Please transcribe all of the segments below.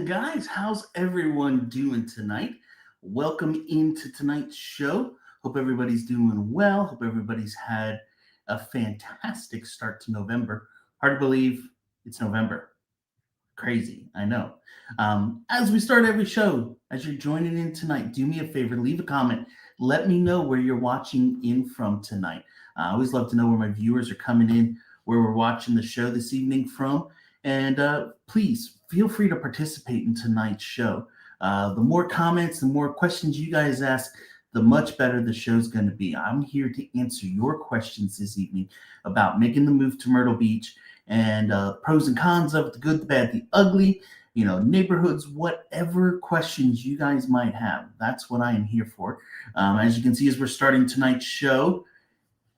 Guys, how's everyone doing tonight? Welcome into tonight's show. Hope everybody's doing well. Hope everybody's had a fantastic start to November. Hard to believe it's November. Crazy, I know. As we start every show, as you're joining in tonight, do me a favor, leave a comment. Let me know where you're watching in from tonight. I always love to know where my viewers are coming in, where we're watching the show this evening from. And please feel free to participate in tonight's show. The more comments, the more questions you guys ask, the much better the show's going to be. I'm here to answer your questions this evening about making the move to Myrtle Beach and pros and cons of it, the good, the bad, the ugly, neighborhoods, whatever questions you guys might have. That's what I am here for. As you can see, as we're starting tonight's show,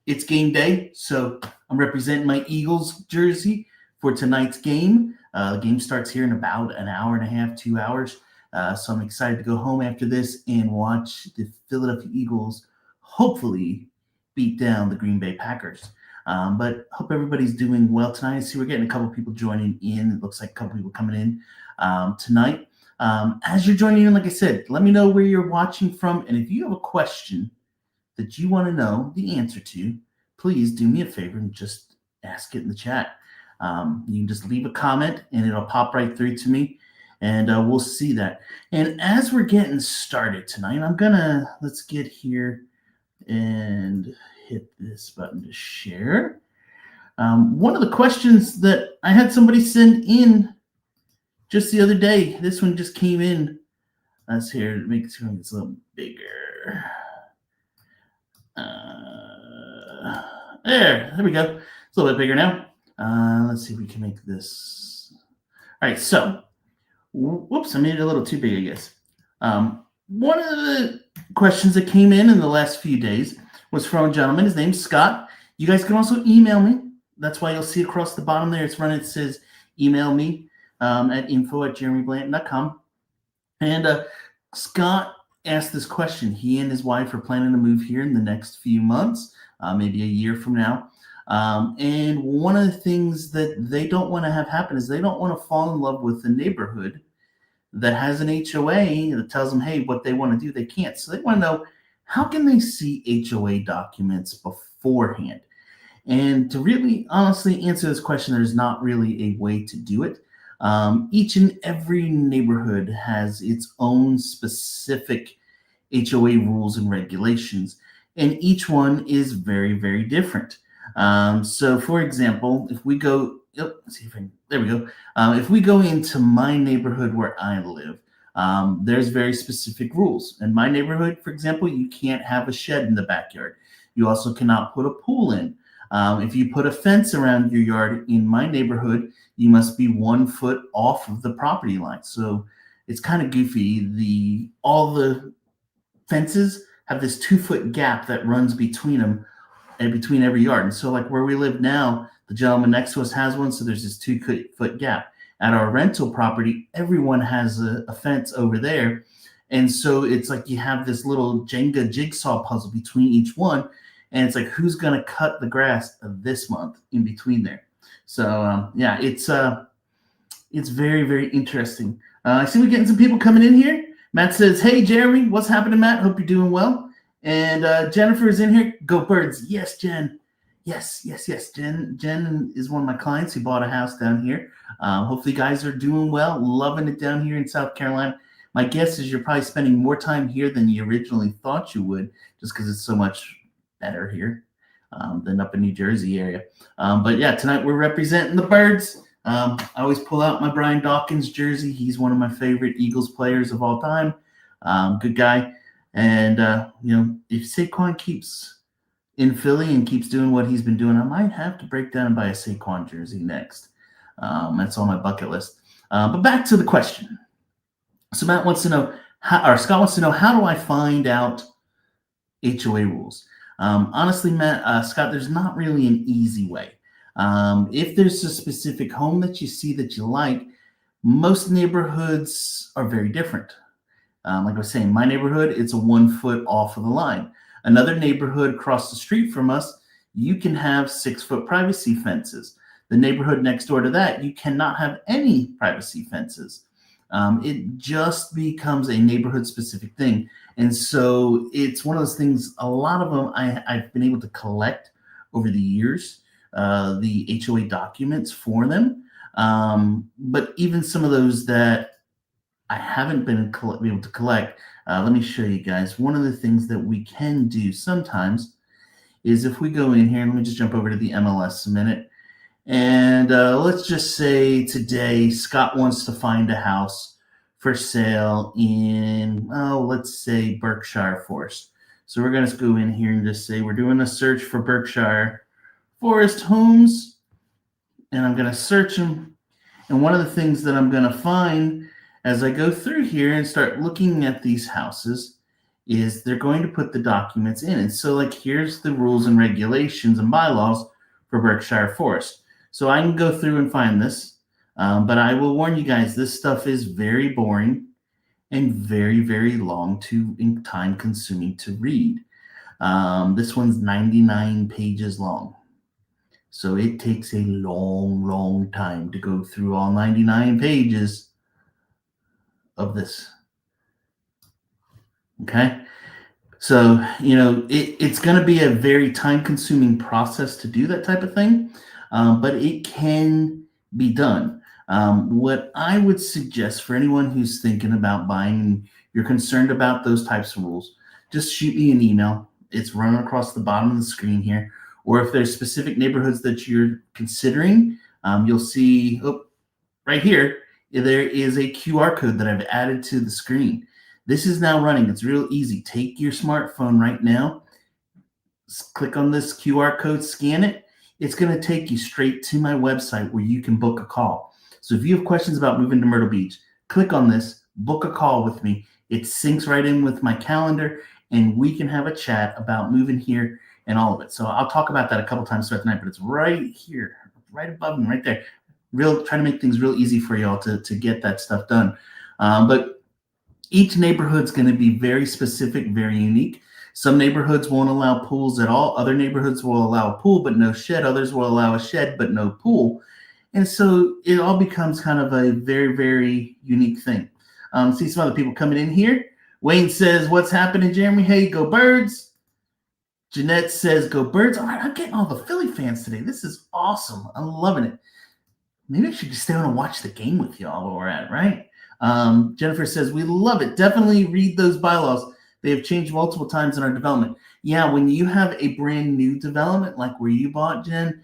it's game day. So I'm representing my Eagles jersey for tonight's game. The game starts here in about an hour and a half, 2 hours. So I'm excited to go home after this and watch the Philadelphia Eagles hopefully beat down the Green Bay Packers. But hope everybody's doing well tonight. I see we're getting a couple people joining in. It looks like a couple people coming in tonight. As you're joining in, like I said, let me know where you're watching from. And if you have a question that you want to know the answer to, please do me a favor and just ask it in the chat. You can just leave a comment and it'll pop right through to me and we'll see that. And as we're getting started tonight, let's get here and hit this button to share. One of the questions that I had somebody send in just the other day, this one just came in. Let's hear it, make sure it's a little bigger. There we go. It's a little bit bigger now. Let's see if we can make this. All right, so, whoops, I made it a little too big, I guess. One of the questions that came in the last few days was from a gentleman. His name's Scott. You guys can also email me. That's why you'll see across the bottom there, it says email me at info@jeremyblanton.com. And Scott asked this question. He and his wife are planning to move here in the next few months, maybe a year from now. And one of the things that they don't want to have happen is they don't want to fall in love with the neighborhood that has an HOA that tells them, hey, what they want to do, they can't. So they want to know, how can they see HOA documents beforehand? And to really honestly answer this question, there's not really a way to do it. Each and every neighborhood has its own specific HOA rules and regulations, and each one is very, very different. So for example, if we go, there we go. If we go into my neighborhood where I live, there's very specific rules. In my neighborhood, for example, you can't have a shed in the backyard. You also cannot put a pool in. If you put a fence around your yard in my neighborhood, you must be 1 foot off of the property line. So it's kind of goofy. All the fences have this 2 foot gap that runs between them and between every yard. And so like where we live now, the gentleman next to us has one. So there's this 2 foot gap. at our rental property, everyone has a fence over there. And so it's like you have this little Jenga jigsaw puzzle between each one. And it's like, who's going to cut the grass this month in between there? So, yeah, it's very, very interesting. I see we're getting some people coming in here. Matt says, hey, Jeremy, what's happening, Matt? Hope you're doing well. And Jennifer is in here. Go Birds. Yes, Jen. Yes. Jen is one of my clients who bought a house down here. Hopefully you guys are doing well, loving it down here in South Carolina. My guess is you're probably spending more time here than you originally thought you would, just because it's so much better here than up in New Jersey area. But yeah, tonight we're representing the Birds. I always pull out my Brian Dawkins jersey. He's one of my favorite Eagles players of all time. Good guy. And, if Saquon keeps in Philly and keeps doing what he's been doing, I might have to break down and buy a Saquon jersey next. That's on my bucket list. But back to the question. So Scott wants to know, how do I find out HOA rules? Honestly, Scott, there's not really an easy way. If there's a specific home that you see that you like, most neighborhoods are very different. Like I was saying, my neighborhood, it's a 1 foot off of the line. Another neighborhood across the street from us, you can have 6 foot privacy fences. The neighborhood next door to that, you cannot have any privacy fences. It just becomes a neighborhood specific thing. And so it's one of those things, a lot of them I've been able to collect over the years, the HOA documents for them. But even some of those that I haven't been able to collect, let me show you guys. One of the things that we can do sometimes is if we go in here, and let me just jump over to the MLS a minute. And let's just say today Scott wants to find a house for sale in, let's say Berkshire Forest. So we're going to go in here and just say we're doing a search for Berkshire Forest homes. And I'm going to search them. And one of the things that I'm going to find as I go through here and start looking at these houses is they're going to put the documents in. And so like, here's the rules and regulations and bylaws for Berkshire Forest. So I can go through and find this, but I will warn you guys, this stuff is very boring and very, very long and time consuming to read. This one's 99 pages long. So it takes a long, long time to go through all 99 pages of this. Okay. So, it's going to be a very time consuming process to do that type of thing. But it can be done. What I would suggest for anyone who's thinking about buying and you're concerned about those types of rules, just shoot me an email. It's running across the bottom of the screen here. Or if there's specific neighborhoods that you're considering, you'll see right here, there is a QR code that I've added to the screen. This is now running. It's real easy. Take your smartphone right now, click on this QR code, scan it. It's going to take you straight to my website where you can book a call. So if you have questions about moving to Myrtle Beach, click on this, book a call with me. It syncs right in with my calendar, and we can have a chat about moving here and all of it. So I'll talk about that a couple times throughout the night, but it's right here, right above me, right there. Trying to make things real easy for y'all to get that stuff done. But each neighborhood's going to be very specific, very unique. Some neighborhoods won't allow pools at all. Other neighborhoods will allow a pool, but no shed. Others will allow a shed, but no pool. And so it all becomes kind of a very, very unique thing. See some other people coming in here. Wayne says, what's happening, Jeremy? Hey, go Birds. Jeanette says, go Birds. All right, I'm getting all the Philly fans today. This is awesome. I'm loving it. Maybe I should just stay on and watch the game with y'all while we're at it, right? Jennifer says, we love it. Definitely read those bylaws. They have changed multiple times in our development. Yeah, when you have a brand new development like where you bought, Jen,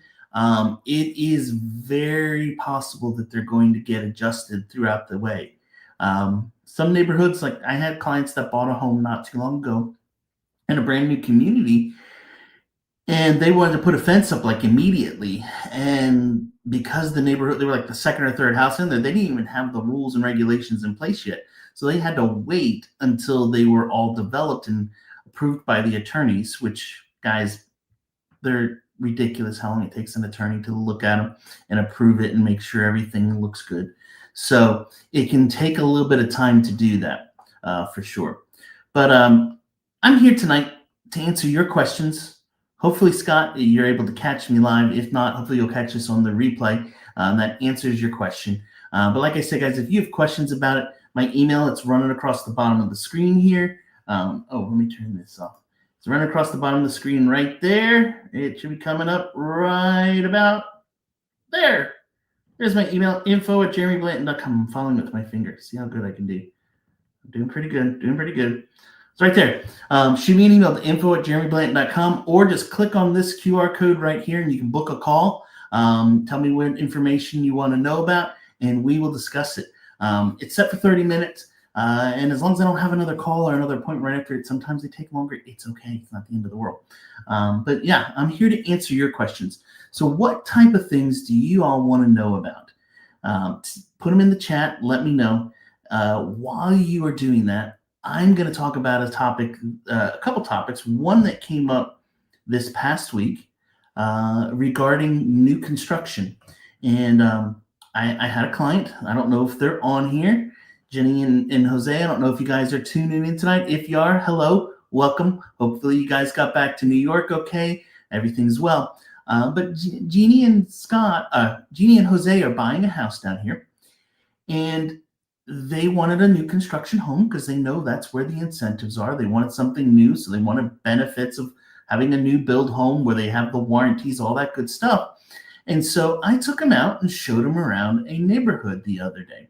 it is very possible that they're going to get adjusted throughout the way. Some neighborhoods, like I had clients that bought a home not too long ago in a brand new community, and they wanted to put a fence up like immediately. And because the neighborhood, they were like the second or third house in there, they didn't even have the rules and regulations in place yet. So they had to wait until they were all developed and approved by the attorneys, which, guys, they're ridiculous how long it takes an attorney to look at them and approve it and make sure everything looks good. So it can take a little bit of time to do that, for sure. But I'm here tonight to answer your questions. Hopefully, Scott, you're able to catch me live. If not, hopefully you'll catch us on the replay that answers your question. But like I said, guys, if you have questions about it, my email, it's running across the bottom of the screen here. Let me turn this off. It's running across the bottom of the screen right there. It should be coming up right about there. There's my email, info@jeremyblanton.com. I'm following with my finger. See how good I can do. I'm doing pretty good. It's right there. Shoot me an email to info@jeremyblanton.com, or just click on this QR code right here and you can book a call. Tell me what information you want to know about, and we will discuss it. It's set for 30 minutes. And as long as I don't have another call or another appointment right after it, sometimes they take longer. It's okay. It's not the end of the world. But yeah, I'm here to answer your questions. So what type of things do you all want to know about? Put them in the chat. Let me know. While you are doing that, I'm going to talk about a couple topics. One that came up this past week regarding new construction. And I had a client. I don't know if they're on here. Jenny and Jose, I don't know if you guys are tuning in tonight. If you are, hello, welcome. Hopefully you guys got back to New York okay. Everything's well. But Jeannie and Jose are buying a house down here. And they wanted a new construction home because they know that's where the incentives are. They wanted something new, so they wanted benefits of having a new build home where they have the warranties, all that good stuff. And so I took them out and showed them around a neighborhood the other day.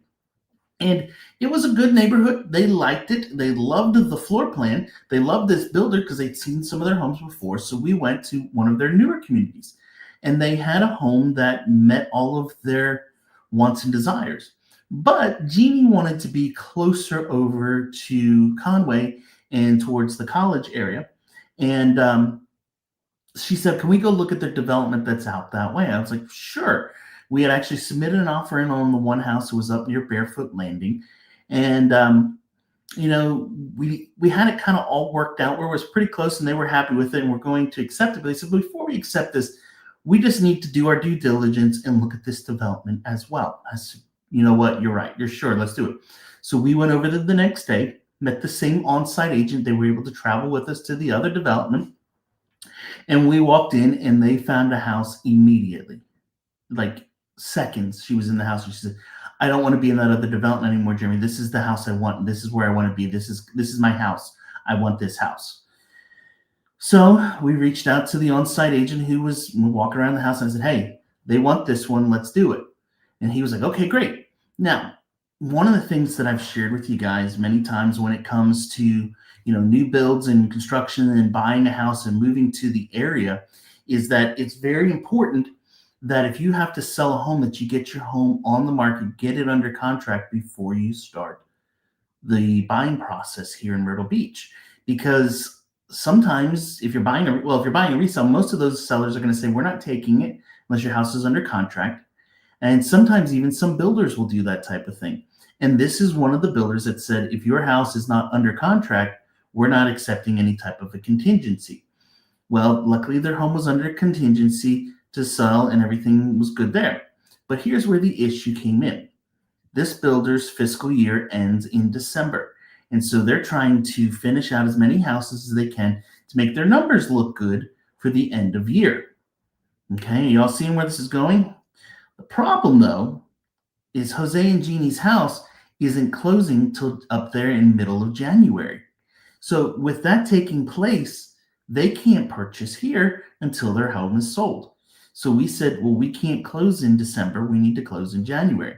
And it was a good neighborhood. They liked it. They loved the floor plan. They loved this builder because they'd seen some of their homes before. So we went to one of their newer communities, and they had a home that met all of their wants and desires. But Jeannie wanted to be closer over to Conway and towards the college area. And she said, "Can we go look at the development that's out that way?" I was like, "Sure." We had actually submitted an offer in on the one house that was up near Barefoot Landing. And, we had it kind of all worked out where it was pretty close and they were happy with it and we're going to accept it. But they said, before we accept this, we just need to do our due diligence and look at this development as well. I said, you know what? You're right. You're sure. Let's do it. So we went over the next day, met the same on-site agent. They were able to travel with us to the other development. And we walked in and they found a house immediately. Like, seconds she was in the house. She said, "I don't want to be in that other development anymore, Jeremy. This is the house I want. This is where I want to be. This is my house. I want this house." So we reached out to the on-site agent who was walking around the house, and I said, "Hey, they want this one. Let's do it." And he was like, "Okay, great." Now, one of the things that I've shared with you guys many times when it comes to new builds and construction and buying a house and moving to the area is that it's very important that if you have to sell a home, that you get your home on the market, get it under contract before you start the buying process here in Myrtle Beach. Because sometimes if you're buying a resale, most of those sellers are going to say, "We're not taking it unless your house is under contract." And sometimes even some builders will do that type of thing. And this is one of the builders that said, if your house is not under contract, we're not accepting any type of a contingency. Well, luckily their home was under contingency to sell and everything was good there. But here's where the issue came in. This builder's fiscal year ends in December. And so they're trying to finish out as many houses as they can to make their numbers look good for the end of year. Okay, y'all seeing where this is going? The problem though is Jose and Jeannie's house isn't closing till up there in middle of January. So with that taking place, they can't purchase here until their home is sold. So we said, well, we can't close in December. We need to close in January.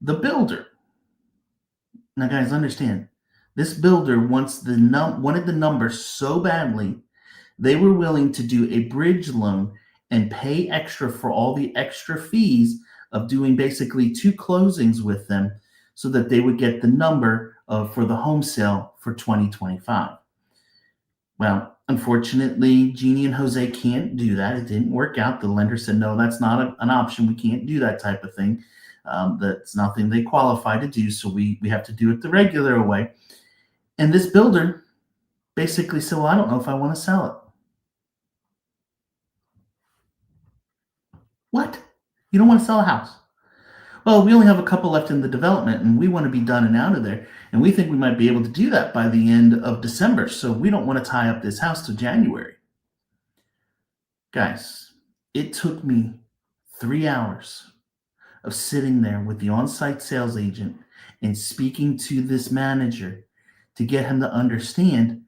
The builder, now guys, understand, this builder wanted the number so badly, they were willing to do a bridge loan and pay extra for all the extra fees of doing basically 2 closings with them so that they would get the number for the home sale for 2025. Well, unfortunately, Jeannie and Jose can't do that. It didn't work out. The lender said, no, that's not an option. We can't do that type of thing. That's nothing they qualify to do. So we have to do it the regular way. And this builder basically said, well, I don't know if I want to sell it. What? You don't want to sell a house? Well, we only have a couple left in the development and we want to be done and out of there. And we think we might be able to do that by the end of December. So we don't want to tie up this house till January. Guys, it took me 3 hours of sitting there with the on site sales agent and speaking to this manager to get him to understand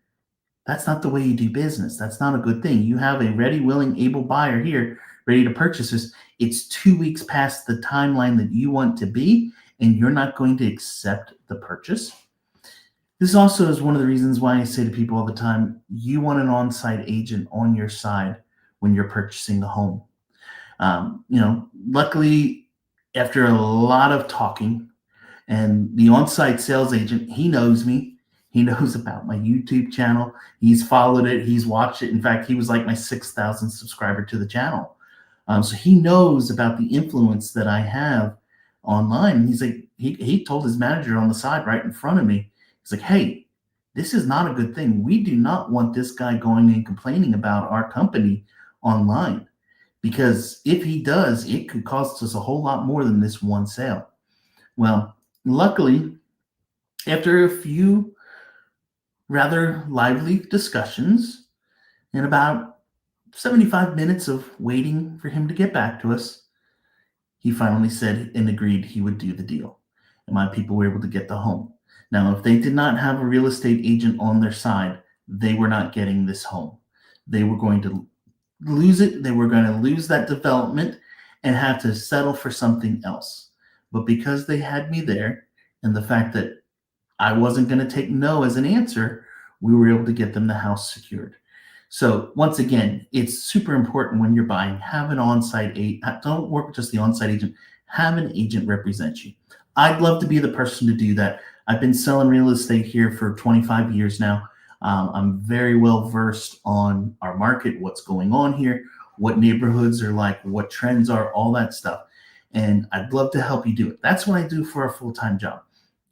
that's not the way you do business. That's not a good thing. You have a ready, willing, able buyer here ready to purchase this. It's 2 weeks past the timeline that you want to be, and you're not going to accept the purchase. This also is one of the reasons why I say to people all the time, you want an on-site agent on your side when you're purchasing the home. Luckily, after a lot of talking, and the on-site sales agent, he knows me. He knows about my YouTube channel. He's followed it. He's watched it. In fact, he was like my 6,000 subscriber to the channel. So he knows about the influence that I have online. And he's like, he told his manager on the side right in front of me, he's like, hey, this is not a good thing. We do not want this guy going and complaining about our company online, because if he does, it could cost us a whole lot more than this one sale. Well, luckily, after a few rather lively discussions and about 75 minutes of waiting for him to get back to us, he finally said and agreed he would do the deal. And my people were able to get the home. Now, if they did not have a real estate agent on their side, they were not getting this home. They were going to lose it. They were going to lose that development and have to settle for something else. But because they had me there, and the fact that I wasn't going to take no as an answer, we were able to get them the house secured. So once again, it's super important when you're buying, have an on-site agent. Don't work with just the on-site agent. Have an agent represent you. I'd love to be the person to do that. I've been selling real estate here for 25 years now. I'm very well versed on our market, what's going on here, what neighborhoods are like, what trends are, all that stuff. And I'd love to help you do it. That's what I do for a full-time job.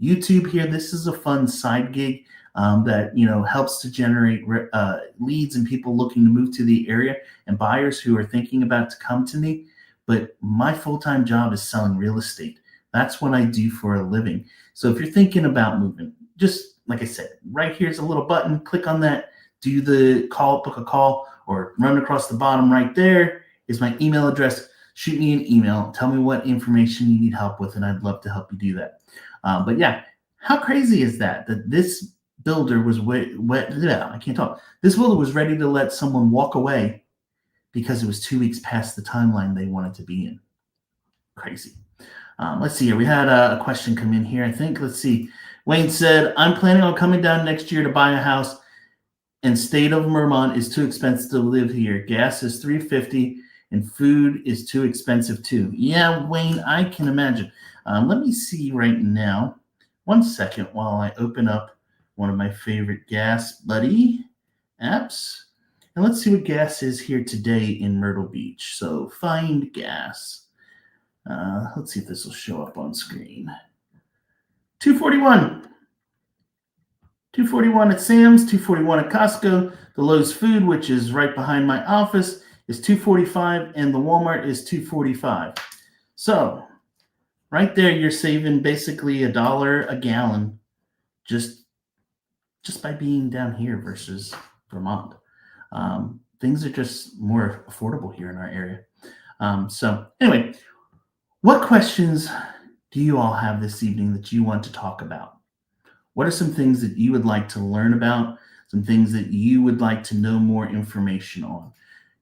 YouTube here, this is a fun side gig that helps to generate leads and people looking to move to the area and buyers who are thinking about to come to me. But my full-time job is selling real estate. That's what I do for a living. So if you're thinking about moving, just like I said, right here's a little button. Click on that, do the call, book a call, or run across the bottom right there is my email address. Shoot me an email. Tell me what information you need help with, and I'd love to help you do that. But yeah, how crazy is that this builder was I can't talk. This builder was ready to let someone walk away because it was 2 weeks past the timeline they wanted to be in. Crazy. Let's see here. We had a question come in here, I think. Let's see. Wayne said, I'm planning on coming down next year to buy a house, and state of Vermont is too expensive to live here. Gas is $3.50 and food is too expensive too. Yeah, Wayne, I can imagine. Let me see right now. 1 second while I open up one of my favorite gas buddy apps. And let's see what gas is here today in Myrtle Beach. So find gas. Let's see if this will show up on screen. $2.41. $2.41 at Sam's, $2.41 at Costco. The Lowe's Food, which is right behind my office, is $2.45, and the Walmart is $2.45. So right there, you're saving basically $1 a gallon just by being down here versus Vermont. Things are just more affordable here in our area. So anyway, what questions do you all have this evening that you want to talk about? What are some things that you would like to learn about? Some things that you would like to know more information on?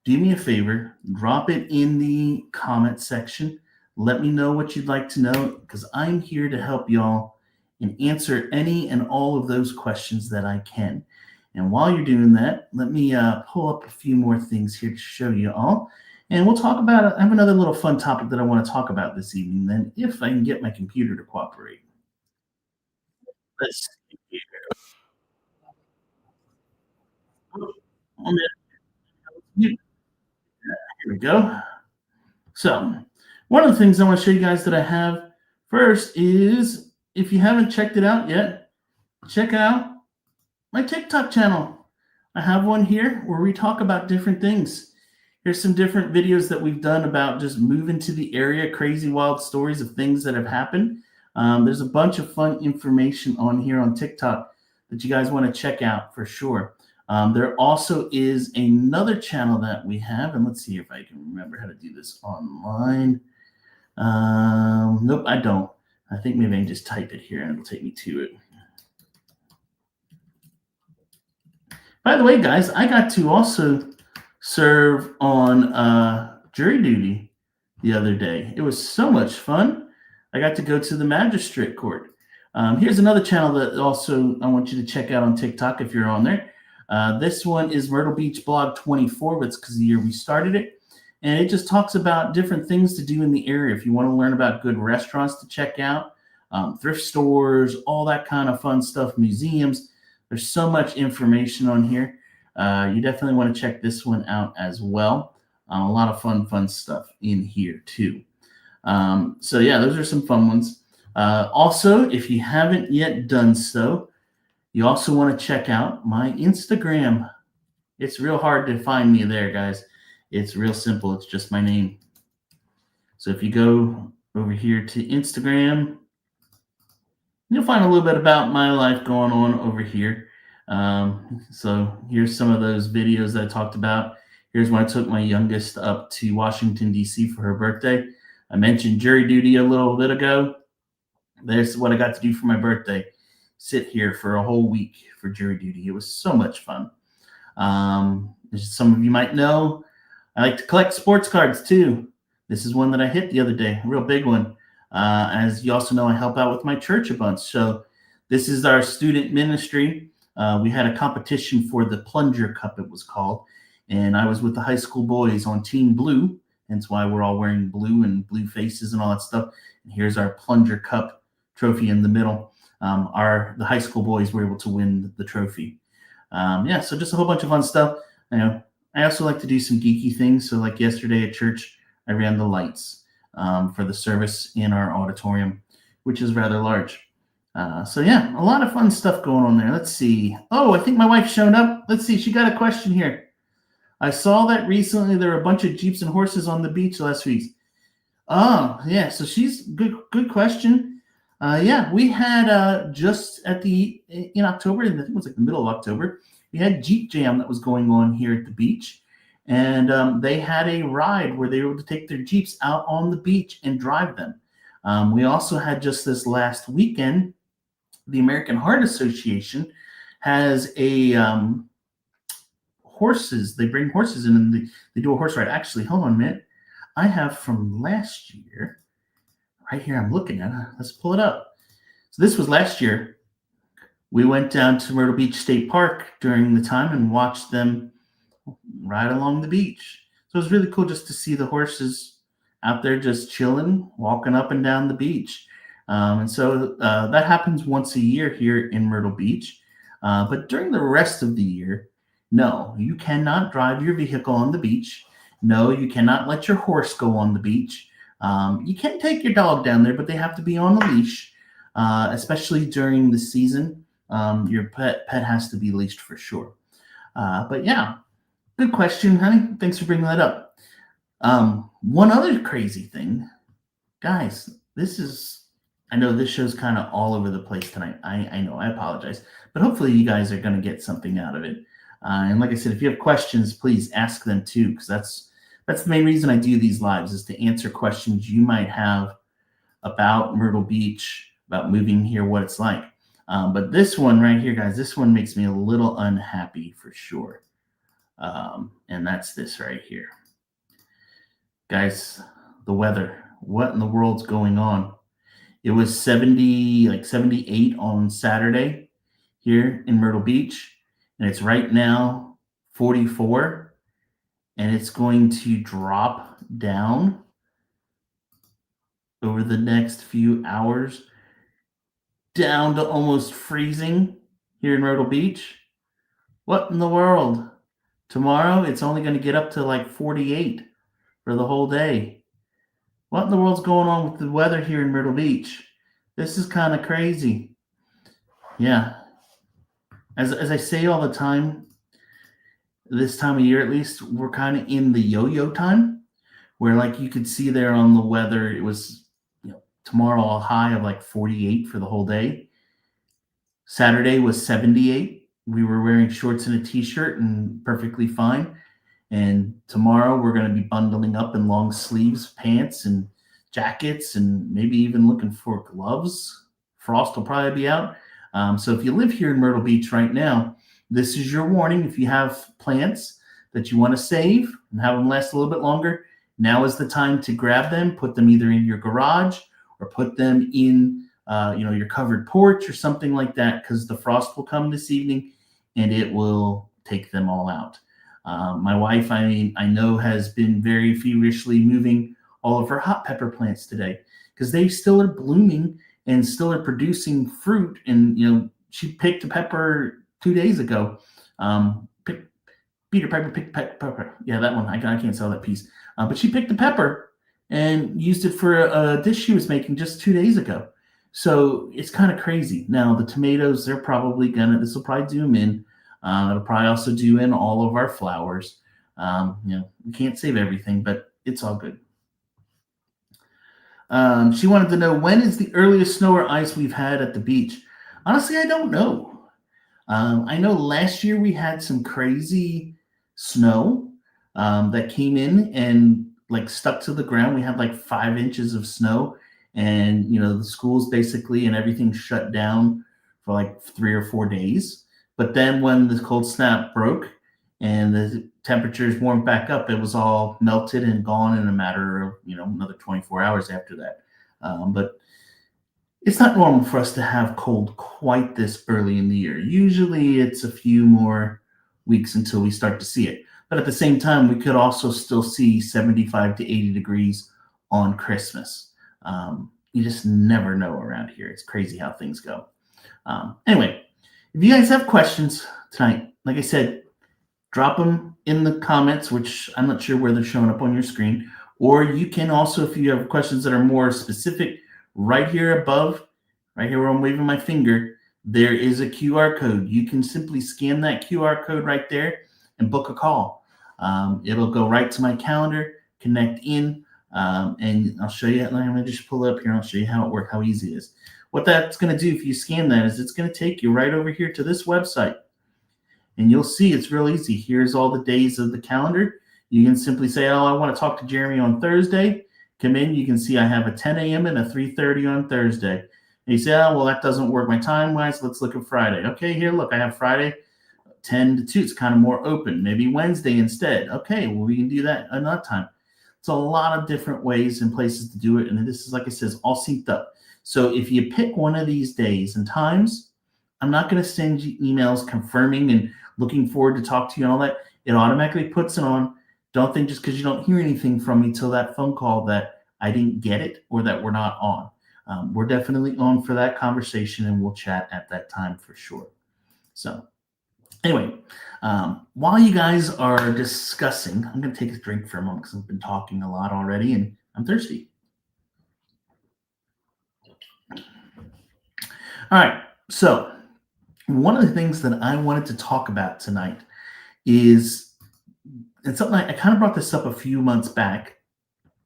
Do me a favor, drop it in the comment section. Let me know what you'd like to know, because I'm here to help y'all and answer any and all of those questions that I can. And while you're doing that, let me pull up a few more things here to show you all. And we'll talk about, I have another little fun topic that I want to talk about this evening, then, if I can get my computer to cooperate. Let's see here. Here we go. So one of the things I want to show you guys that I have first is, if you haven't checked it out yet, check out my TikTok channel. I have one here where we talk about different things. Here's some different videos that we've done about just moving to the area, crazy wild stories of things that have happened. There's a bunch of fun information on here on TikTok that you guys want to check out for sure. There also is another channel that we have, and let's see if I can remember how to do this online. Nope, I don't. I think maybe I can just type it here and it'll take me to it. By the way, guys, I got to also serve on jury duty the other day. It was so much fun. I got to go to the magistrate court. Here's another channel that also I want you to check out on TikTok if you're on there. This one is Myrtle Beach Blog 24. That's because the year we started it. And it just talks about different things to do in the area. If you want to learn about good restaurants to check out, thrift stores, all that kind of fun stuff, museums. There's so much information on here. You definitely want to check this one out as well. A lot of fun stuff in here too. So yeah, those are some fun ones. Also, if you haven't yet done so, you also want to check out my Instagram. It's real hard to find me there, guys. It's real simple. It's just my name. So if you go over here to Instagram, you'll find a little bit about my life going on over here. So here's some of those videos that I talked about. Here's when I took my youngest up to Washington, D.C. for her birthday. I mentioned jury duty a little bit ago. There's what I got to do for my birthday. Sit here for a whole week for jury duty. It was so much fun. As some of you might know, I like to collect sports cards too. This is one that I hit the other day, a real big one. As you also know, I help out with my church a bunch. So this is our student ministry. We had a competition for the Plunger Cup, it was called. And I was with the high school boys on Team Blue. Hence why we're all wearing blue and blue faces and all that stuff. And here's our Plunger Cup trophy in the middle. The high school boys were able to win the trophy. So just a whole bunch of fun stuff. I also like to do some geeky things. So like yesterday at church, I ran the lights for the service in our auditorium, which is rather large. A lot of fun stuff going on there. Let's see. Oh, I think my wife showed up. Let's see. She got a question here. I saw that recently there were a bunch of Jeeps and horses on the beach last week. Oh, yeah. So she's good question. We had just in October, I think it was like the middle of October, we had Jeep Jam that was going on here at the beach. And they had a ride where they were able to take their Jeeps out on the beach and drive them. We also had just this last weekend, the American Heart Association has a horses. They bring horses in and they do a horse ride. Actually, hold on a minute. I have from last year, right here I'm looking at it. Let's pull it up. So this was last year. We went down to Myrtle Beach State Park during the time and watched them ride along the beach. So it was really cool just to see the horses out there just chilling, walking up and down the beach. That happens once a year here in Myrtle Beach. But during the rest of the year, no, you cannot drive your vehicle on the beach. No, you cannot let your horse go on the beach. You can take your dog down there, but they have to be on a leash, especially during the season. Your pet has to be leashed for sure. Good question, honey. Thanks for bringing that up. One other crazy thing, guys, I know this show's kind of all over the place tonight. I know, I apologize, but hopefully you guys are going to get something out of it. And like I said, if you have questions, please ask them too, because that's the main reason I do these lives, is to answer questions you might have about Myrtle Beach, about moving here, what it's like. But this one right here, guys, this one makes me a little unhappy for sure. And that's this right here. Guys, the weather. What in the world's going on? It was 78 on Saturday here in Myrtle Beach. And it's right now 44. And it's going to drop down over the next few hours down to almost freezing here in Myrtle Beach. What in the world? Tomorrow, it's only going to get up to like 48 for the whole day. What in the world's going on with the weather here in Myrtle Beach? This is kind of crazy. Yeah. As I say all the time, this time of year at least, we're kind of in the yo-yo time where like you could see there on the weather, it was, tomorrow a high of like 48 for the whole day. Saturday was 78. We were wearing shorts and a t-shirt and perfectly fine. And tomorrow we're going to be bundling up in long sleeves, pants, and jackets, and maybe even looking for gloves. Frost will probably be out. So if you live here in Myrtle Beach right now, this is your warning. If you have plants that you want to save and have them last a little bit longer, now is the time to grab them, put them either in your garage or put them in your covered porch or something like that, because the frost will come this evening and it will take them all out. My wife, I know, has been very feverishly moving all of her hot pepper plants today because they still are blooming and still are producing fruit. And she picked a pepper 2 days ago. Peter Piper picked pepper. Yeah, that one. I can't sell that piece. But she picked the pepper and used it for a dish she was making just 2 days ago. So it's kind of crazy. Now the tomatoes, this will probably do them in. It'll probably also do in all of our flowers. We can't save everything, but it's all good. She wanted to know, when is the earliest snow or ice we've had at the beach? Honestly, I don't know. I know last year we had some crazy snow that came in and like stuck to the ground. We had like 5 inches of snow, and the schools basically and everything shut down for like 3 or 4 days. But then when the cold snap broke and the temperatures warmed back up, it was all melted and gone in a matter of another 24 hours after that. But it's not normal for us to have cold quite this early in the year. Usually it's a few more weeks until we start to see it. But at the same time, we could also still see 75 to 80 degrees on Christmas. You just never know around here. It's crazy how things go. Anyway, if you guys have questions tonight, like I said, drop them in the comments, which I'm not sure where they're showing up on your screen. Or you can also, if you have questions that are more specific, right here above, right here where I'm waving my finger, there is a QR code. You can simply scan that QR code right there and book a call. It'll go right to my calendar, connect in, and I'll show you. I'm going to just pull it up here and I'll show you how it works, how easy it is. What that's going to do if you scan that is it's going to take you right over here to this website. And you'll see it's real easy. Here's all the days of the calendar. You can simply say, oh, I want to talk to Jeremy on Thursday. Come in. You can see I have a 10 a.m. and a 3:30 on Thursday. And you say, oh, well, that doesn't work my time-wise. Let's look at Friday. Okay, here, look, I have Friday 10 to 2. It's kind of more open. Maybe Wednesday instead. Okay, well, we can do that another time. It's a lot of different ways and places to do it. And this is, like I said, all synced up. So if you pick one of these days and times, I'm not going to send you emails confirming and looking forward to talk to you and all that. It automatically puts it on. Don't think just because you don't hear anything from me till that phone call that I didn't get it or that we're not on. We're definitely on for that conversation, and we'll chat at that time for sure. So anyway, while you guys are discussing, I'm going to take a drink for a moment because I've been talking a lot already and I'm thirsty. All right. So one of the things that I wanted to talk about tonight is, and something I kind of brought this up a few months back,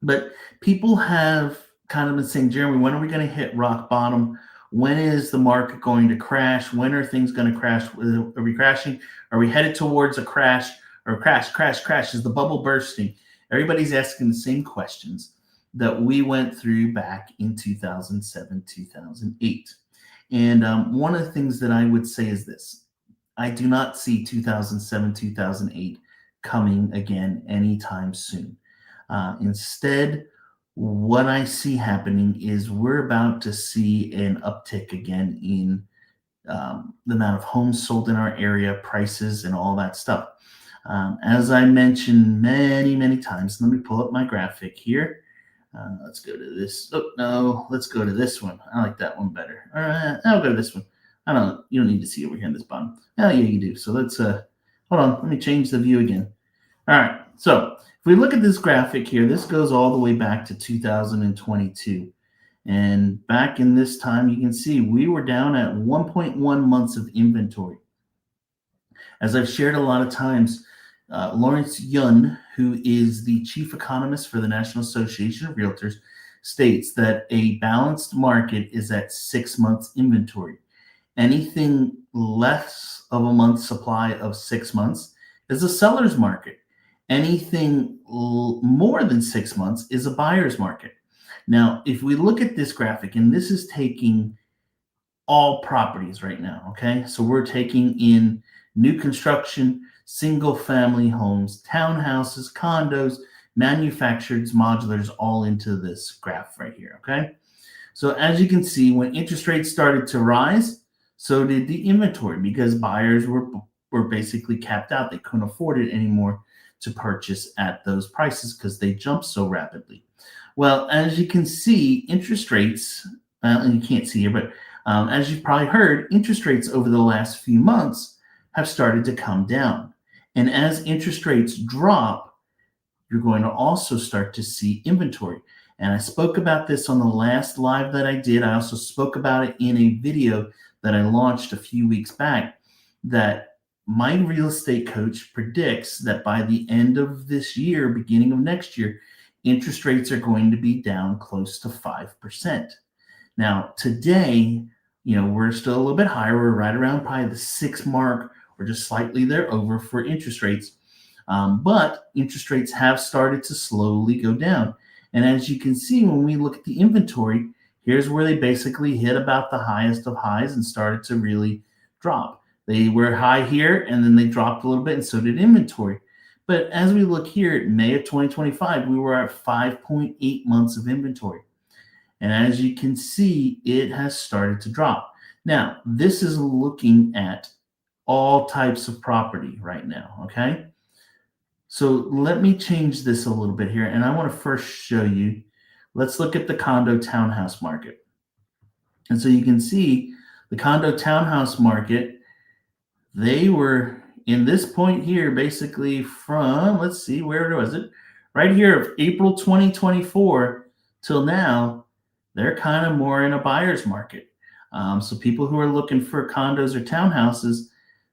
but people have kind of been saying, Jeremy, when are we going to hit rock bottom? When is the market going to crash? When are things going to crash? Are we crashing? Are we headed towards a crash or crash? Is the bubble bursting? Everybody's asking the same questions that we went through back in 2007, 2008. And one of the things that I would say is this. I do not see 2007, 2008 coming again anytime soon. Instead, what I see happening is we're about to see an uptick again in the amount of homes sold in our area, prices, and all that stuff. As I mentioned many, many times, let me pull up my graphic here. Let's go to this. Oh, no, let's go to this one. I like that one better. All right, I'll go to this one. You don't need to see over here in this bottom. Oh, yeah, you do. So let's, hold on, let me change the view again. All right, so if we look at this graphic here, this goes all the way back to 2022. And back in this time, you can see we were down at 1.1 months of inventory. As I've shared a lot of times, Lawrence Yun, who is the chief economist for the National Association of Realtors, states that a balanced market is at 6 months inventory. Anything less of a month's supply of 6 months is a seller's market. Anything more than 6 months is a buyer's market. Now, if we look at this graphic, and this is taking all properties right now, okay? So we're taking in new construction, single family homes, townhouses, condos, manufactureds, modulars, all into this graph right here, okay? So as you can see, when interest rates started to rise, so did the inventory, because buyers were basically capped out. They couldn't afford it anymore to purchase at those prices because they jumped so rapidly. Well, as you can see, interest rates, and you can't see here, but as you've probably heard, interest rates over the last few months have started to come down. And as interest rates drop, you're going to also start to see inventory. And I spoke about this on the last live that I did. I also spoke about it in a video that I launched a few weeks back, that my real estate coach predicts that by the end of this year, beginning of next year, interest rates are going to be down close to 5%. Now, today, we're still a little bit higher. We're right around probably the 6 mark, or just slightly there over for interest rates. But interest rates have started to slowly go down. And as you can see, when we look at the inventory, here's where they basically hit about the highest of highs and started to really drop. They were high here, and then they dropped a little bit, and so did inventory. But as we look here at May of 2025, we were at 5.8 months of inventory. And as you can see, it has started to drop. Now, this is looking at all types of property right now, okay? So let me change this a little bit here, and I want to first show you. Let's look at the condo townhouse market. And so you can see the condo townhouse market, they were in this point here basically from, let's see, where was it? Right here of April 2024 till now, they're kind of more in a buyer's market. So people who are looking for condos or townhouses,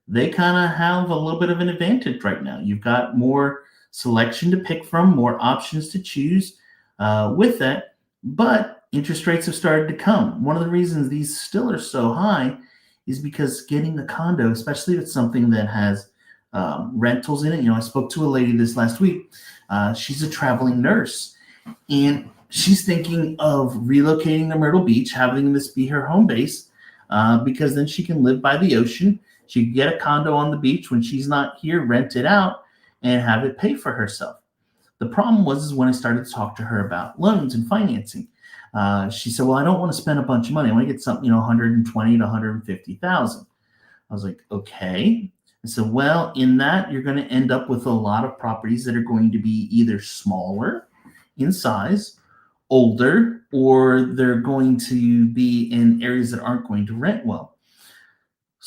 they kind of have a little bit of an advantage right now. You've got more selection to pick from, more options to choose with that, but interest rates have started to come. One of the reasons these still are so high is because getting a condo, especially if it's something that has rentals in it. I spoke to a lady this last week. She's a traveling nurse, and she's thinking of relocating to Myrtle Beach, having this be her home base, because then she can live by the ocean. She can get a condo on the beach when she's not here, rent it out, and have it pay for herself. The problem was when I started to talk to her about loans and financing. She said, "Well, I don't want to spend a bunch of money. I want to get something, 120 to 150,000." I was like, "Okay." I said, "Well, in that, you're going to end up with a lot of properties that are going to be either smaller in size, older, or they're going to be in areas that aren't going to rent well."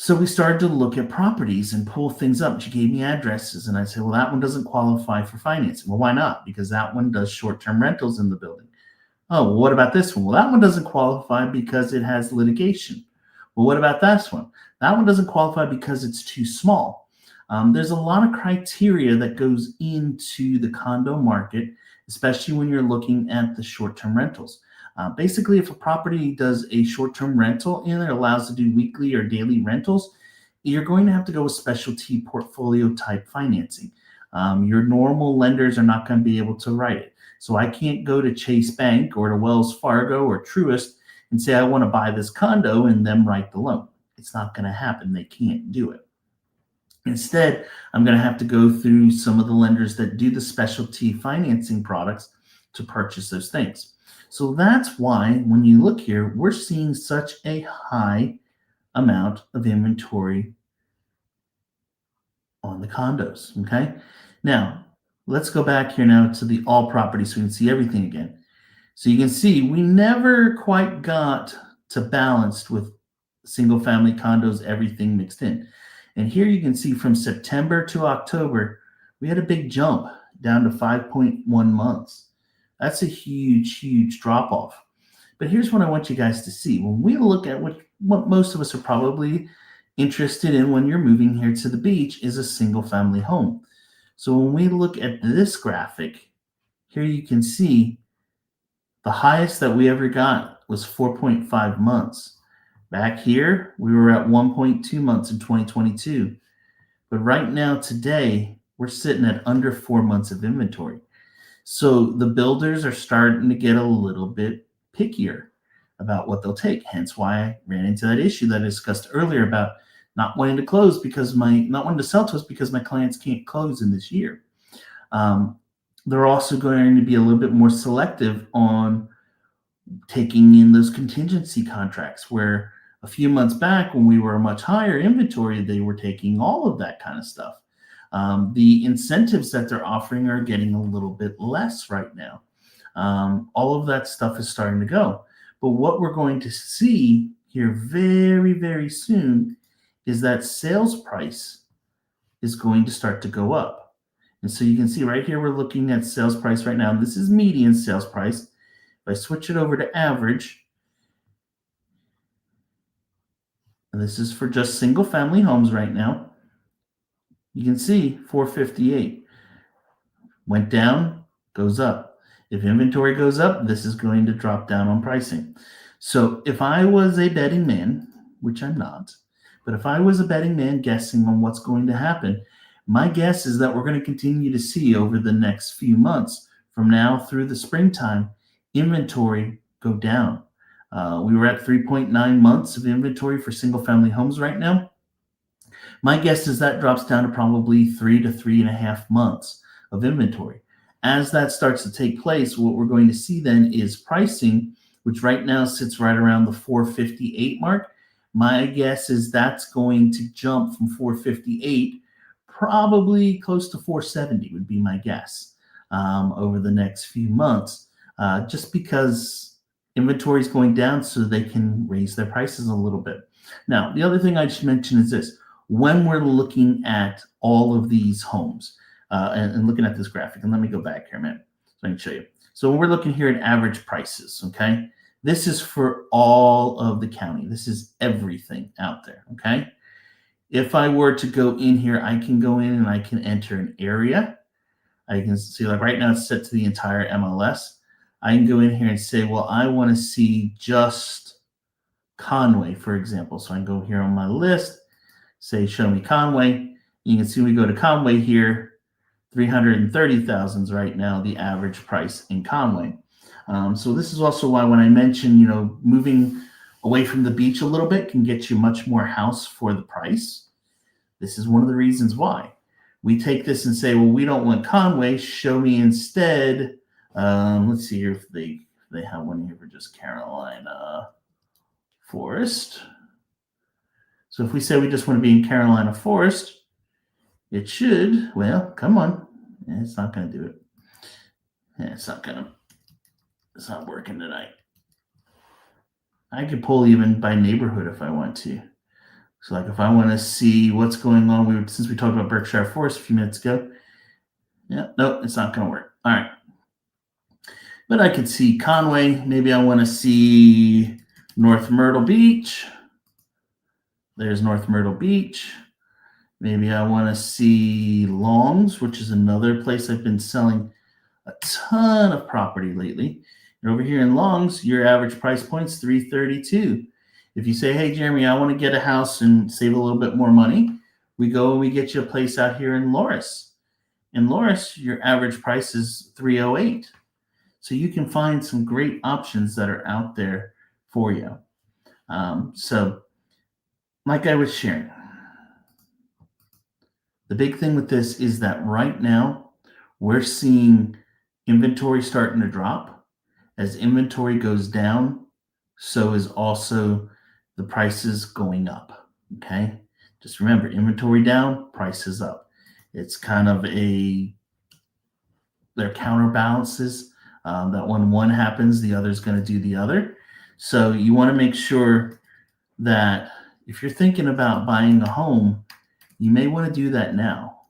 So we started to look at properties and pull things up. She gave me addresses, and I said, "Well, that one doesn't qualify for financing." "Well, why not?" "Because that one does short-term rentals in the building." "Oh, well, what about this one?" "Well, that one doesn't qualify because it has litigation." "Well, what about this one?" "That one doesn't qualify because it's too small." There's a lot of criteria that goes into the condo market, especially when you're looking at the short-term rentals. Basically, if a property does a short-term rental and it allows to do weekly or daily rentals, you're going to have to go with specialty portfolio type financing. Your normal lenders are not going to be able to write it. So I can't go to Chase Bank or to Wells Fargo or Truist and say, "I want to buy this condo," and them write the loan. It's not going to happen. They can't do it. Instead, I'm going to have to go through some of the lenders that do the specialty financing products to purchase those things. So that's why when you look here, we're seeing such a high amount of inventory on the condos, okay? Now, let's go back here now to the all properties so we can see everything again. So you can see we never quite got to balanced with single family condos, everything mixed in. And here you can see from September to October, we had a big jump down to 5.1 months. That's a huge, huge drop off. But here's what I want you guys to see. When we look at what most of us are probably interested in when you're moving here to the beach is a single family home. So when we look at this graphic, here you can see the highest that we ever got was 4.5 months. Back here, we were at 1.2 months in 2022. But right now, today, we're sitting at under 4 months of inventory. So the builders are starting to get a little bit pickier about what they'll take. Hence why I ran into that issue that I discussed earlier about not wanting to close because not wanting to sell to us because my clients can't close in this year. They're also going to be a little bit more selective on taking in those contingency contracts where a few months back when we were a much higher inventory, they were taking all of that kind of stuff. The incentives that they're offering are getting a little bit less right now. All of that stuff is starting to go. But what we're going to see here very, very soon is that sales price is going to start to go up. And so you can see right here, we're looking at sales price right now. This is median sales price. If I switch it over to average, and this is for just single family homes right now, you can see 458 went down, goes up. If inventory goes up, this is going to drop down on pricing. So if I was a betting man, which I'm not, but if I was a betting man guessing on what's going to happen, my guess is that we're going to continue to see over the next few months from now through the springtime, inventory go down. We were at 3.9 months of inventory for single family homes right now. My guess is that drops down to probably 3 to 3.5 months of inventory. As that starts to take place, what we're going to see then is pricing, which right now sits right around the 458 mark. My guess is that's going to jump from 458, probably close to 470 would be my guess over the next few months, just because inventory is going down so they can raise their prices a little bit. Now, the other thing I should mention is this. When we're looking at all of these homes and looking at this graphic, and let me go back here a minute so I can show you. So when we're looking here at average prices, okay, this is for all of the county. This is everything out there, okay? If I were to go in here, I can go in and I can enter an area. I can see, like right now it's set to the entire MLS. I can go in here and say, well, I want to see just Conway, for example. So I can go here on my list, say, show me Conway. You can see we go to Conway here, 330,000 is right now the average price in Conway. So this is also why when I mention, moving away from the beach a little bit can get you much more house for the price. This is one of the reasons why. We take this and say, well, we don't want Conway. Show me instead. Let's see here if they have one here for just Carolina Forest. So if we say we just want to be in Carolina Forest, it should, well, come on. It's not going to do it. It's not working tonight. I could pull even by neighborhood if I want to. So like if I want to see what's going on, since we talked about Berkshire Forest a few minutes ago. Yeah, nope, it's not going to work. All right. But I could see Conway. Maybe I want to see North Myrtle Beach. There's North Myrtle Beach. Maybe I want to see Longs, which is another place I've been selling a ton of property lately. And over here in Longs, your average price point's $332. If you say, hey, Jeremy, I want to get a house and save a little bit more money, we go and we get you a place out here in Loris. In Loris, your average price is $308. So you can find some great options that are out there for you. So like I was sharing, the big thing with this is that right now we're seeing inventory starting to drop. As inventory goes down, so is also the prices going up, okay? Just remember, inventory down, prices up. It's kind of their counterbalances. That when one happens, the other's going to do the other. So you want to make sure that if you're thinking about buying a home, you may want to do that now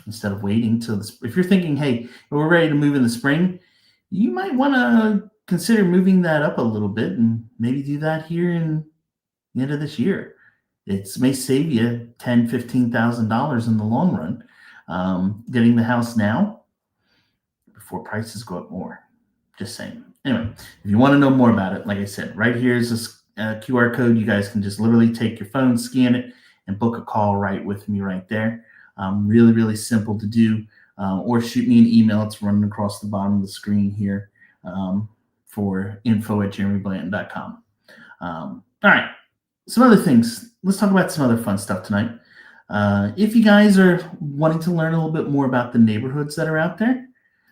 instead of waiting till if you're thinking, hey, we're ready to move in the spring, you might want to consider moving that up a little bit and maybe do that here in the end of this year. It may save you $10,000, $15,000 in the long run. getting the house now before prices go up more. Just saying. Anyway, if you want to know more about it, like I said, right here is this QR code. You guys can just literally take your phone, scan it, and book a call right with me right there. Really, really simple to do. Or shoot me an email. It's running across the bottom of the screen here for info@jeremyblanton.com. All right. Some other things. Let's talk about some other fun stuff tonight. If you guys are wanting to learn a little bit more about the neighborhoods that are out there,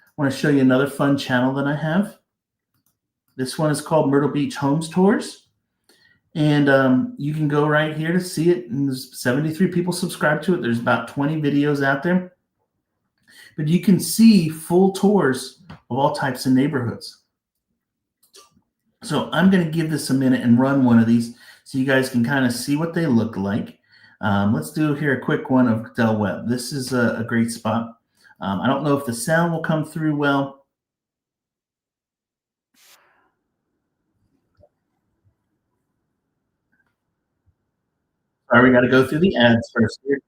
I want to show you another fun channel that I have. This one is called Myrtle Beach Homes Tours. And you can go right here to see it. And there's 73 people subscribed to it. There's about 20 videos out there. But you can see full tours of all types of neighborhoods. So I'm going to give this a minute and run one of these so you guys can kind of see what they look like. Let's do here a quick one of Del Webb. This is a great spot. I don't know if the sound will come through well. Sorry, we got to go through the ads first here.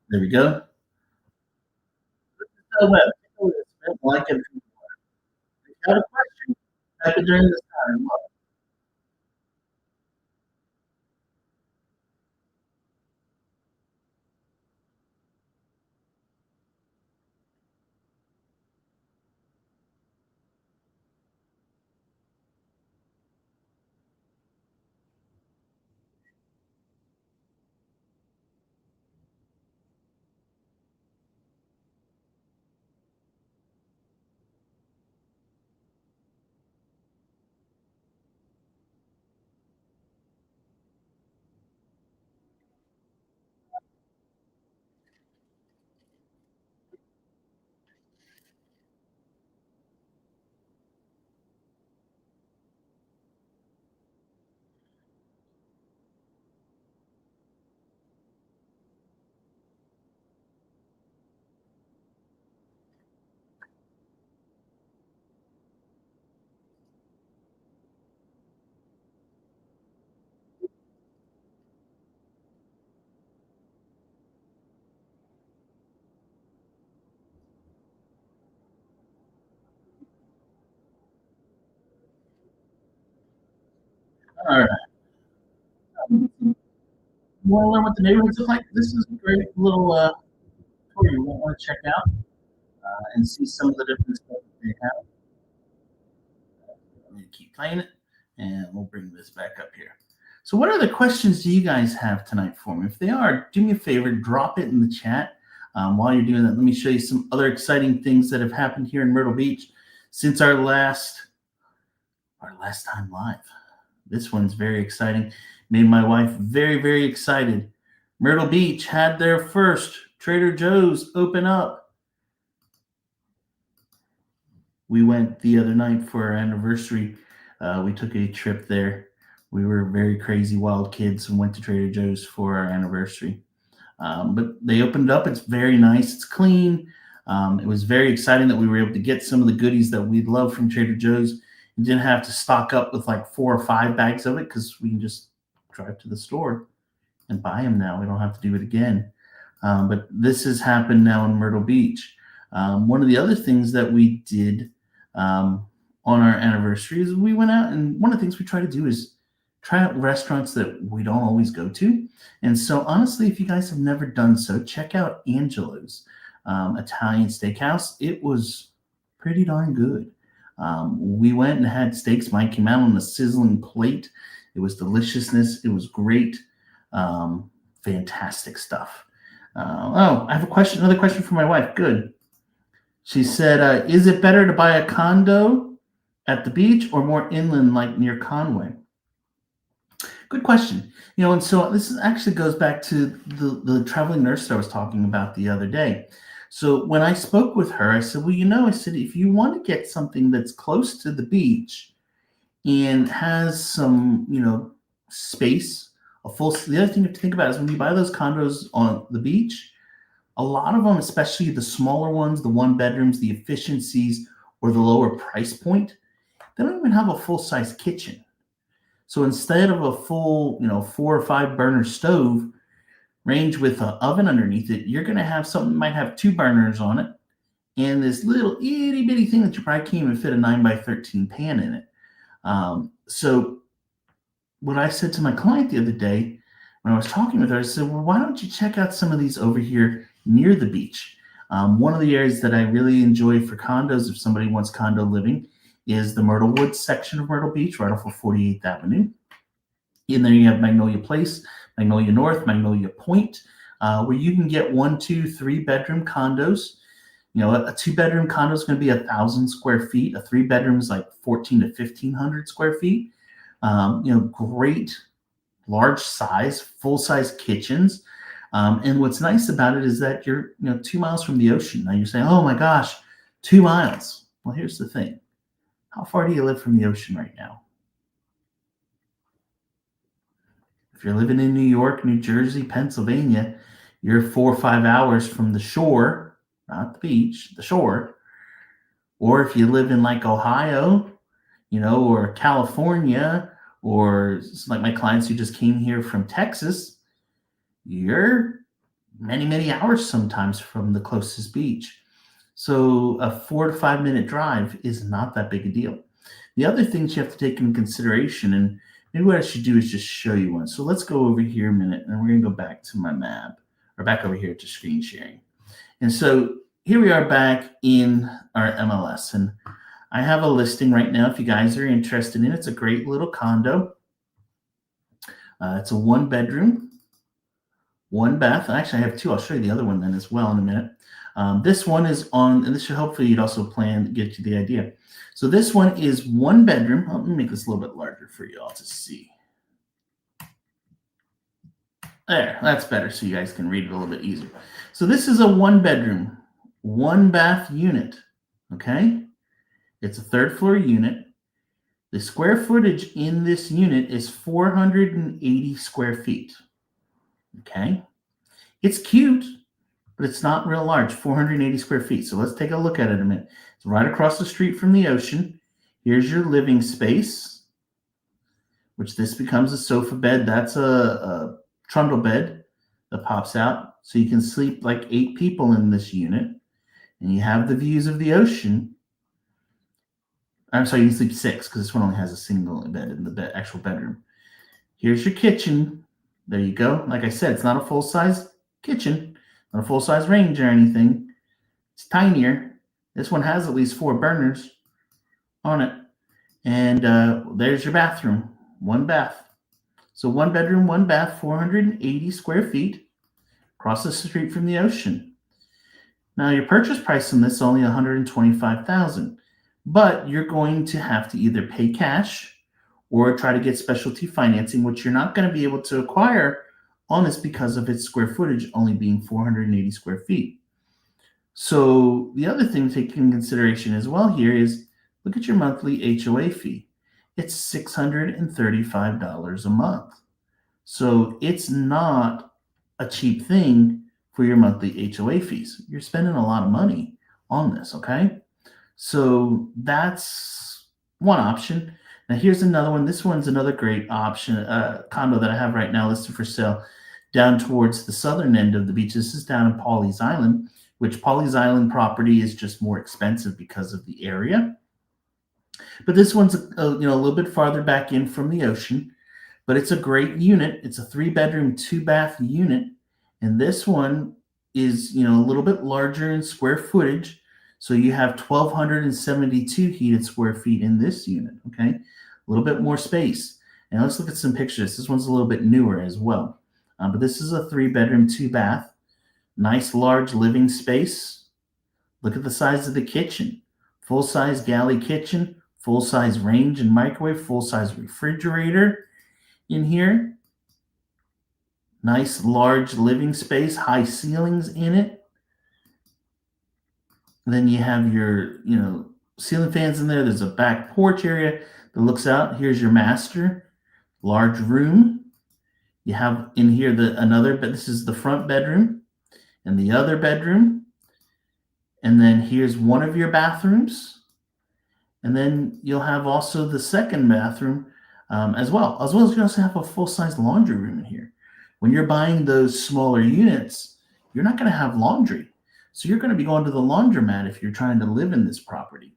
There we go. Del Webb. Like it. Got a question. Type it during this time. All right. You want to learn what the neighborhoods look like? This is a great little tour you won't want to check out and see some of the different stuff that they have. I'm going to keep playing it, and we'll bring this back up here. So, what other questions do you guys have tonight for me? If they are, do me a favor, drop it in the chat. While you're doing that, let me show you some other exciting things that have happened here in Myrtle Beach since our last time live. This one's very exciting. Made my wife very, very excited. Myrtle Beach had their first Trader Joe's open up. We went the other night for our anniversary. We took a trip there. We were very crazy wild kids and went to Trader Joe's for our anniversary. But they opened up. It's very nice. It's clean. It was very exciting that we were able to get some of the goodies that we love from Trader Joe's. You didn't have to stock up with like 4 or 5 bags of it because we can just drive to the store and buy them now. We don't have to do it again. But this has happened now in Myrtle Beach. One of the other things that we did on our anniversary is we went out, and one of the things we try to do is try out restaurants that we don't always go to. And so honestly, if you guys have never done so, check out Angelo's Italian Steakhouse. It was pretty darn good. We went and had steaks. Mine came out on a sizzling plate. It was deliciousness. It was great. Fantastic stuff. I have another question for my wife. Good. She said, is it better to buy a condo at the beach or more inland like near Conway? Good question. And so actually goes back to the traveling nurse that I was talking about the other day. So when I spoke with her, I said, well, I said, if you want to get something that's close to the beach and has some, space, the other thing you have to think about is when you buy those condos on the beach, a lot of them, especially the smaller ones, the 1-bedrooms, the efficiencies, or the lower price point, they don't even have a full-size kitchen. So instead of a full, 4 or 5 burner stove, range with an oven underneath it, you're going to have something that might have 2 burners on it and this little itty bitty thing that you probably can't even fit a 9x13 pan in it. So what I said to my client the other day when I was talking with her, I said, well, why don't you check out some of these over here near the beach? One of the areas that I really enjoy for condos, if somebody wants condo living, is the Myrtle Woods section of Myrtle Beach, right off of 48th Avenue. In there, you have Magnolia Place, Magnolia North, Magnolia Point, where you can get 1, 2, 3 bedroom condos. You know, a 2-bedroom condo is going to be 1,000 square feet. A 3-bedroom is like 1,400 to 1,500 square feet. Great, large size, full size kitchens. And what's nice about it is that you're 2 miles from the ocean. Now you're saying, oh my gosh, 2 miles. Well, here's the thing. How far do you live from the ocean right now? If you're living in New York, New Jersey, Pennsylvania, you're 4 or 5 hours from the shore, not the beach, the shore. Or if you live in like Ohio, or California, or like my clients who just came here from Texas, you're many, many hours sometimes from the closest beach. So a 4 to 5 minute drive is not that big a deal. The other things you have to take into consideration, and maybe what I should do is just show you one. So let's go over here a minute, and we're going to go back to my map, or back over here to screen sharing. And so here we are back in our MLS, and I have a listing right now if you guys are interested in it. It's a great little condo. It's a 1-bedroom, 1 bath. Actually, I have 2. I'll show you the other one then as well in a minute. This one is on, and this should hopefully you'd also plan to get you the idea. So this one is 1 bedroom. Let me make this a little bit larger for you all to see. There, that's better so you guys can read it a little bit easier. So this is a 1-bedroom, 1 bath unit, okay? It's a 3rd floor unit. The square footage in this unit is 480 square feet, okay? It's cute, but it's not real large, 480 square feet. So let's take a look at it a minute. It's right across the street from the ocean. Here's your living space, which this becomes a sofa bed. That's a trundle bed that pops out. So you can sleep like 8 people in this unit. And you have the views of the ocean. I'm sorry, you can sleep 6 because this one only has a single bed in the actual bedroom. Here's your kitchen. There you go. Like I said, it's not a full-size kitchen, not a full-size range or anything. It's tinier. This one has at least 4 burners on it. And there's your bathroom, 1 bath. So 1 bedroom, 1 bath, 480 square feet across the street from the ocean. Now your purchase price on this is only $125,000, but you're going to have to either pay cash or try to get specialty financing, which you're not going to be able to acquire on this because of its square footage only being 480 square feet. So the other thing to take into consideration as well here is look at your monthly HOA fee. It's $635 a month. So it's not a cheap thing for your monthly HOA fees. You're spending a lot of money on this, okay? So that's one option. Now here's another one. This one's another great option, condo that I have right now listed for sale down towards the southern end of the beach. This is down in Pawleys Island, which Pawleys Island property is just more expensive because of the area. But this one's a little bit farther back in from the ocean, but it's a great unit. It's a 3-bedroom, 2-bath unit. And this one is, a little bit larger in square footage. So you have 1,272 heated square feet in this unit, okay? A little bit more space. And let's look at some pictures. This one's a little bit newer as well. But this is a 3-bedroom, 2-bath. Nice, large living space. Look at the size of the kitchen. Full-size galley kitchen, full-size range and microwave, full-size refrigerator in here. Nice, large living space, high ceilings in it. And then you have your, ceiling fans in there. There's a back porch area that looks out. Here's your master, large room. You have in here another, but this is the front bedroom and the other bedroom. And then here's one of your bathrooms. And then you'll have also the second bathroom as well. As well as you also have a full-size laundry room in here. When you're buying those smaller units, you're not going to have laundry. So you're going to be going to the laundromat if you're trying to live in this property.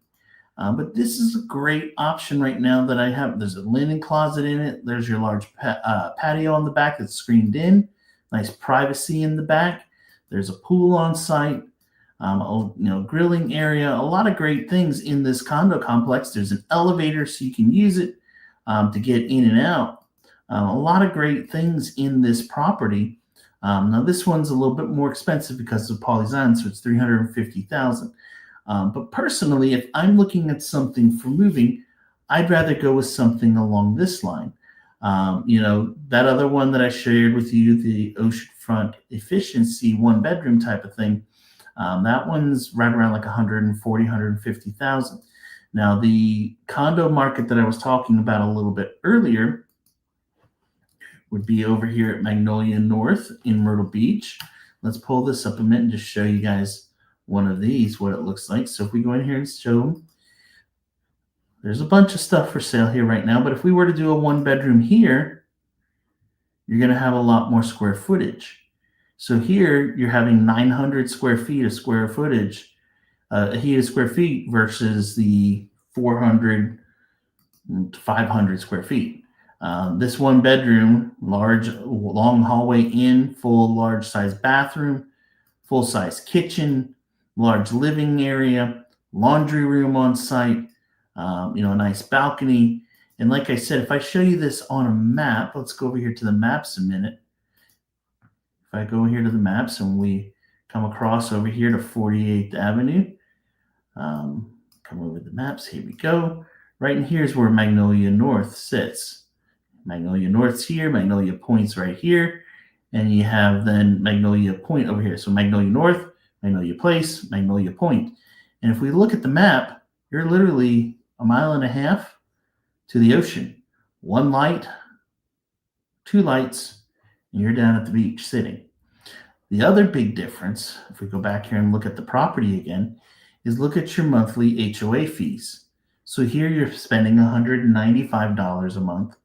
But this is a great option right now that I have. There's a linen closet in it. There's your large patio on the back that's screened in. Nice privacy in the back. There's a pool on site. Grilling area. A lot of great things in this condo complex. There's an elevator so you can use it to get in and out. A lot of great things in this property. Now this one's a little bit more expensive because of Pawleys Island, so it's $350,000. But personally, if I'm looking at something for moving, I'd rather go with something along this line. That other one that I shared with you, the oceanfront efficiency, one bedroom type of thing, that one's right around like 140, 150,000. Now, the condo market that I was talking about a little bit earlier would be over here at Magnolia North in Myrtle Beach. Let's pull this up a minute and just show you guys one of these, what it looks like. So if we go in here and show them, there's a bunch of stuff for sale here right now. But if we were to do a one bedroom here, you're going to have a lot more square footage. So here you're having 900 square feet of square footage, a heated square feet versus the 400 to 500 square feet. This one bedroom, large, long hallway in, full large size bathroom, full size kitchen, large living area, laundry room on site, a nice balcony. And like I said, if I show you this on a map, let's go over here to the maps a minute. If I go here to the maps and we come across over here to 48th Avenue, come over the maps, here we go. Right in here is where Magnolia North sits. Magnolia North's here, Magnolia Point's right here, and you have then Magnolia Point over here. So Magnolia North, Magnolia Place, Magnolia Point. And if we look at the map, you're literally a mile and a half to the ocean. One light, two lights, and you're down at the beach sitting. The other big difference, if we go back here and look at the property again, is look at your monthly HOA fees. So here you're spending $195 a month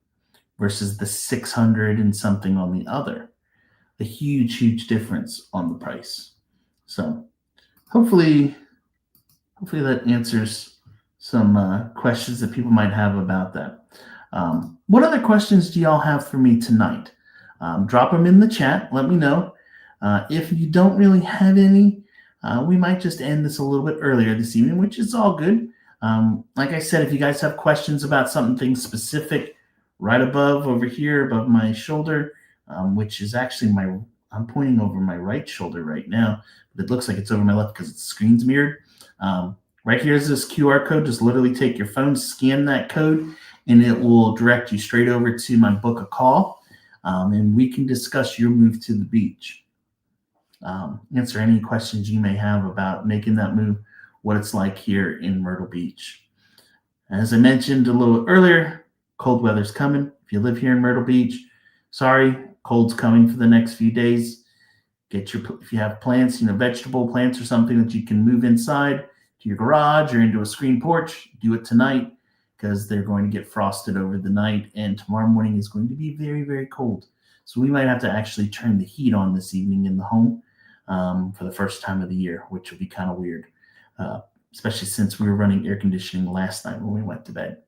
versus the 600 and something on the other. A huge, huge difference on the price. So hopefully that answers some questions that people might have about that. What other questions do y'all have for me tonight? Drop them in the chat. Let me know. If you don't really have any, we might just end this a little bit earlier this evening, which is all good. Like I said, if you guys have questions about something specific, right over here, above my shoulder, which is actually I'm pointing over my right shoulder right now, but it looks like it's over my left because the screen's mirrored. Right here is this QR code. Just literally take your phone, scan that code, and it will direct you straight over to my book a call, and we can discuss your move to the beach. Answer any questions you may have about making that move, what it's like here in Myrtle Beach. As I mentioned a little earlier, cold weather's coming. If you live here in Myrtle Beach, sorry, cold's coming for the next few days. If you have plants, vegetable plants or something that you can move inside to your garage or into a screen porch, do it tonight because they're going to get frosted over the night, and tomorrow morning is going to be very, very cold. So we might have to actually turn the heat on this evening in the home for the first time of the year, which will be kind of weird, especially since we were running air conditioning last night when we went to bed.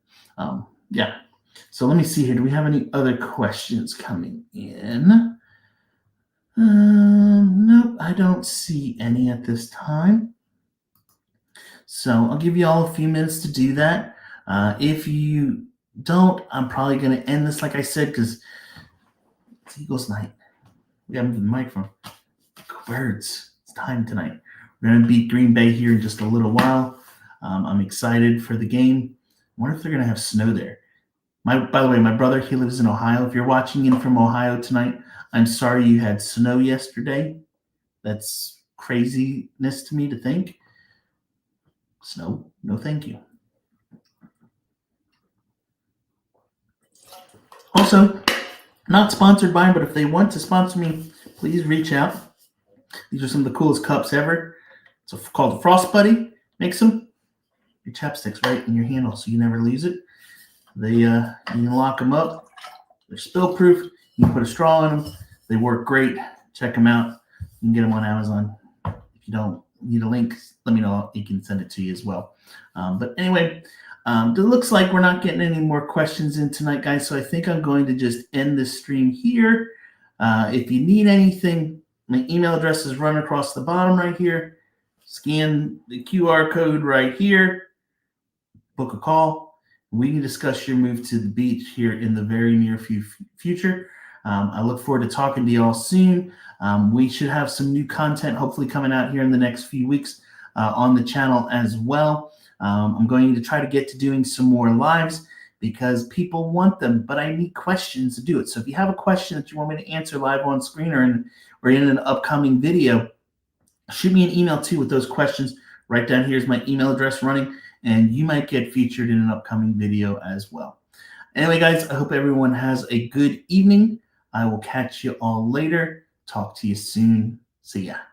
So let me see here. Do we have any other questions coming in? Nope, I don't see any at this time. So I'll give you all a few minutes to do that. If you don't, I'm probably going to end this, like I said, because it's Eagles night. We got to move the microphone. Birds, it's time tonight. We're going to beat Green Bay here in just a little while. I'm excited for the game. I wonder if they're going to have snow there. By the way, my brother, he lives in Ohio. If you're watching in from Ohio tonight, I'm sorry you had snow yesterday. That's craziness to me to think. Snow, no thank you. Also, not sponsored by, but if they want to sponsor me, please reach out. These are some of the coolest cups ever. It's called the Frost Buddy. Makes them. Your chapstick's right in your handle so you never lose it. You can lock them up. They're spill proof. You can put a straw in them. They work great. Check them out. You can get them on Amazon. If you don't need a link, let me know. You can send it to you as well. But anyway, it looks like we're not getting any more questions in tonight, guys. So I think I'm going to just end this stream here. If you need anything, my email address is run across the bottom right here. Scan the QR code right here. Book a call. We can discuss your move to the beach here in the very near future. I look forward to talking to you all soon. We should have some new content hopefully coming out here in the next few weeks on the channel as well. I'm going to try to get to doing some more lives because people want them, but I need questions to do it. So if you have a question that you want me to answer live on screen or in an upcoming video, shoot me an email too with those questions. Right down here is my email address running, and you might get featured in an upcoming video as well. Anyway, guys, I hope everyone has a good evening. I will catch you all later. Talk to you soon. See ya.